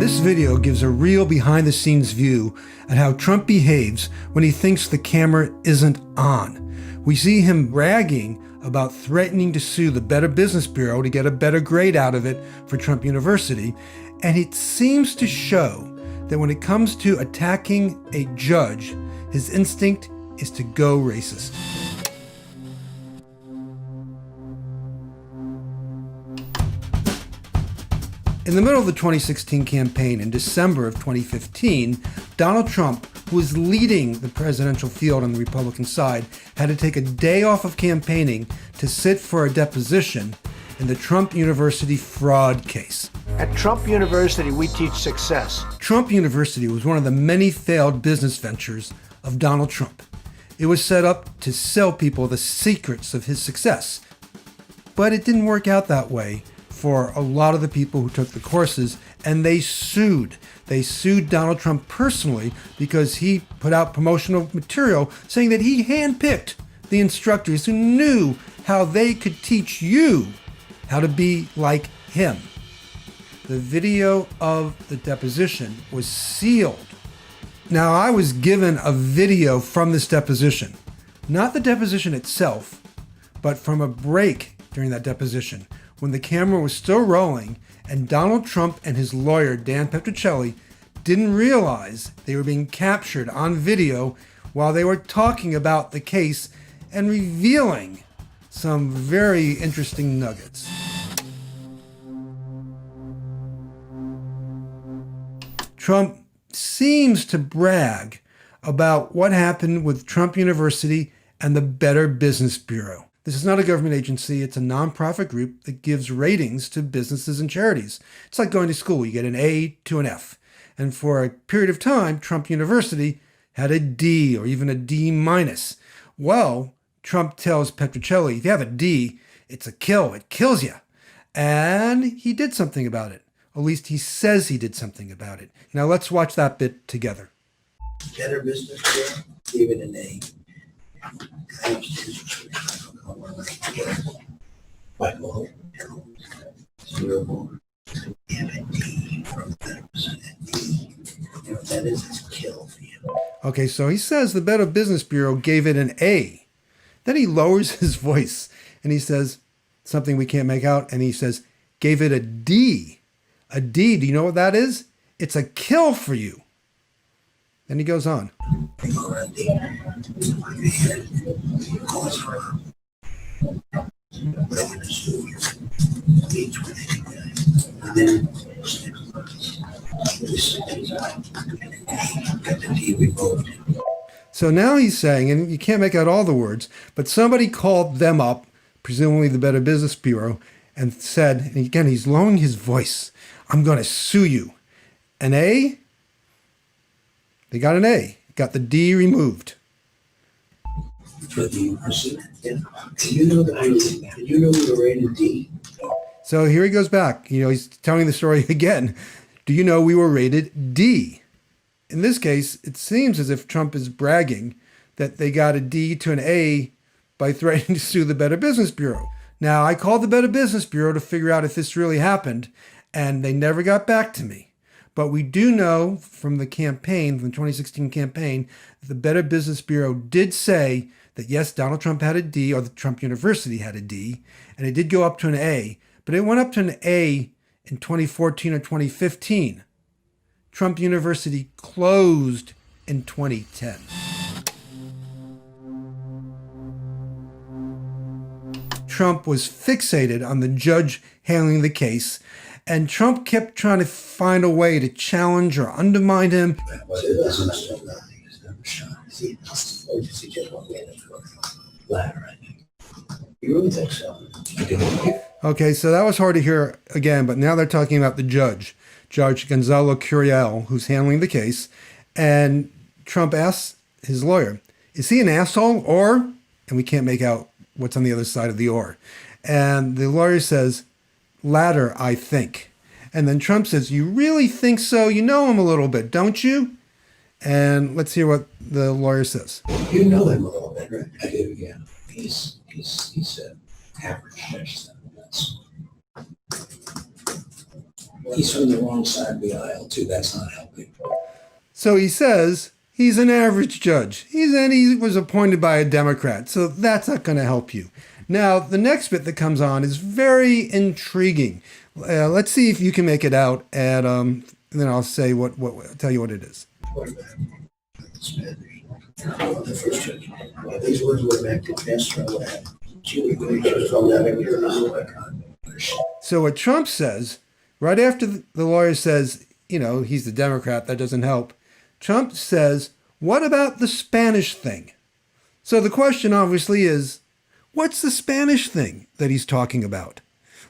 This video gives a real behind-the-scenes view at how Trump behaves when he thinks the camera isn't on. We see him bragging about threatening to sue the Better Business Bureau to get a better grade out of it for Trump University, and it seems to show that when it comes to attacking a judge, his instinct is to go racist. In the middle of the 2016 campaign, in December of 2015, Donald Trump, who was leading the presidential field on the Republican side, had to take a day off of campaigning to sit for a deposition in the Trump University fraud case. At Trump University, we teach success. Trump University was one of the many failed business ventures of Donald Trump. It was set up to sell people the secrets of his success. But it didn't work out that way for a lot of the people who took the courses, and they sued. They sued Donald Trump personally because he put out promotional material saying that he handpicked the instructors who knew how they could teach you how to be like him. The video of the deposition was sealed. Now, I was given a video from this deposition, not the deposition itself, but from a break during that deposition, when the camera was still rolling and Donald Trump and his lawyer, Dan Petrocelli, didn't realize they were being captured on video while they were talking about the case and revealing some very interesting nuggets. Trump seems to brag about what happened with Trump University and the Better Business Bureau. This is not a government agency. It's a nonprofit group that gives ratings to businesses and charities. It's like going to school. You get an A to an F. And for a period of time, Trump University had a D or even a D minus. Well, Trump tells Petrocelli, if you have a D, it's a kill. It kills you. And he did something about it. At least he says he did something about it. Now let's watch that bit together. Better Business Bureau gave it an A. Michael, zero more. You have a D from Better Business. You know what that is? It's a kill for you. Okay, so he says the Better Business Bureau gave it an A. Then he lowers his voice and he says something we can't make out, and he says, gave it a D. A D, do you know what that is? It's a kill for you. Then he goes on. So now he's saying, and you can't make out all the words, but somebody called them up, presumably the Better Business Bureau, and said, and again, he's lowering his voice, I'm going to sue you. An A? They got an A. Got the D removed. For the university. Yeah. Did you know we were rated D? So here he goes back. He's telling the story again. Do you know we were rated D? In this case, it seems as if Trump is bragging that they got a D to an A by threatening to sue the Better Business Bureau. Now, I called the Better Business Bureau to figure out if this really happened, and they never got back to me. But we do know from the campaign, from the 2016 campaign, that the Better Business Bureau did say that, yes, Donald Trump had a D, or the Trump University had a D, and it did go up to an A, but it went up to an A in 2014 or 2015. Trump University closed in 2010. Trump was fixated on the judge handling the case, and Trump kept trying to find a way to challenge or undermine him. You really think so? Okay, so that was hard to hear again, but now they're talking about the judge, Judge Gonzalo Curiel, who's handling the case, and Trump asks his lawyer, is he an asshole or, and we can't make out what's on the other side of the or. And the lawyer says, latter, I think. And then Trump says, you really think so? You know him a little bit, don't you? And let's hear what the lawyer says. You know him a little bit, right? I do, yeah. He's an average judge. That's He's from the wrong side of the aisle, too. That's not helping. So he says he's an average judge. He was appointed by a Democrat, so that's not going to help you. Now, the next bit that comes on is very intriguing. Let's see if you can make it out, and then I'll say tell you what it is. What about the Spanish? The first judge. Well, these words were back to Castro. What happened? She would just throw that in your mouth. So what Trump says, right after the lawyer says, he's the Democrat, that doesn't help, Trump says, what about the Spanish thing? So the question obviously is, what's the Spanish thing that he's talking about?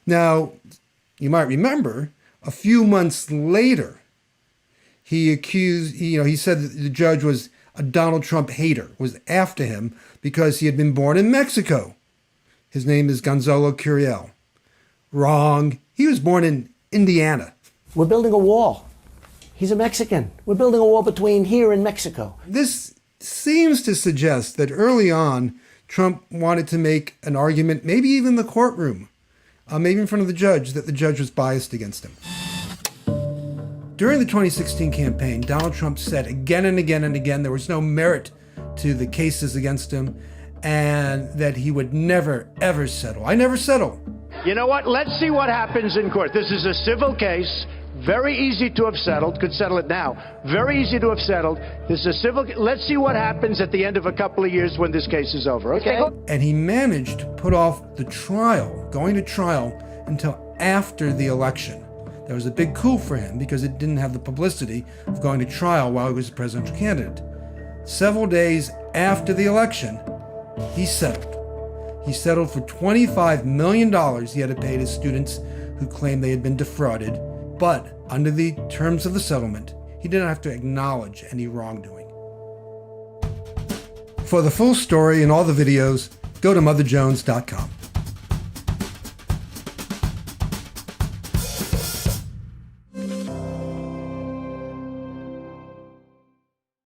Now, you might remember, a few months later, he said that the judge was a Donald Trump hater, was after him because he had been born in Mexico. His name is Gonzalo Curiel. Wrong. He was born in Indiana. We're building a wall. He's a Mexican. We're building a wall between here and Mexico. This seems to suggest that early on, Trump wanted to make an argument, maybe even in the courtroom, maybe in front of the judge, that the judge was biased against him. During the 2016 campaign, Donald Trump said again and again and again there was no merit to the cases against him and that he would never, ever settle. I never settle. You know what? Let's see what happens in court. This is a civil case. Very easy to have settled. Could settle it now. Very easy to have settled. This is a civil. Let's see what happens at the end of a couple of years when this case is over. Okay. And he managed to put off the trial, going to trial, until after the election. That was a big coup for him because it didn't have the publicity of going to trial while he was a presidential candidate. Several days after the election, he settled. He settled for $25 million he had to pay to students who claimed they had been defrauded. But under the terms of the settlement, he didn't have to acknowledge any wrongdoing. For the full story and all the videos, go to motherjones.com.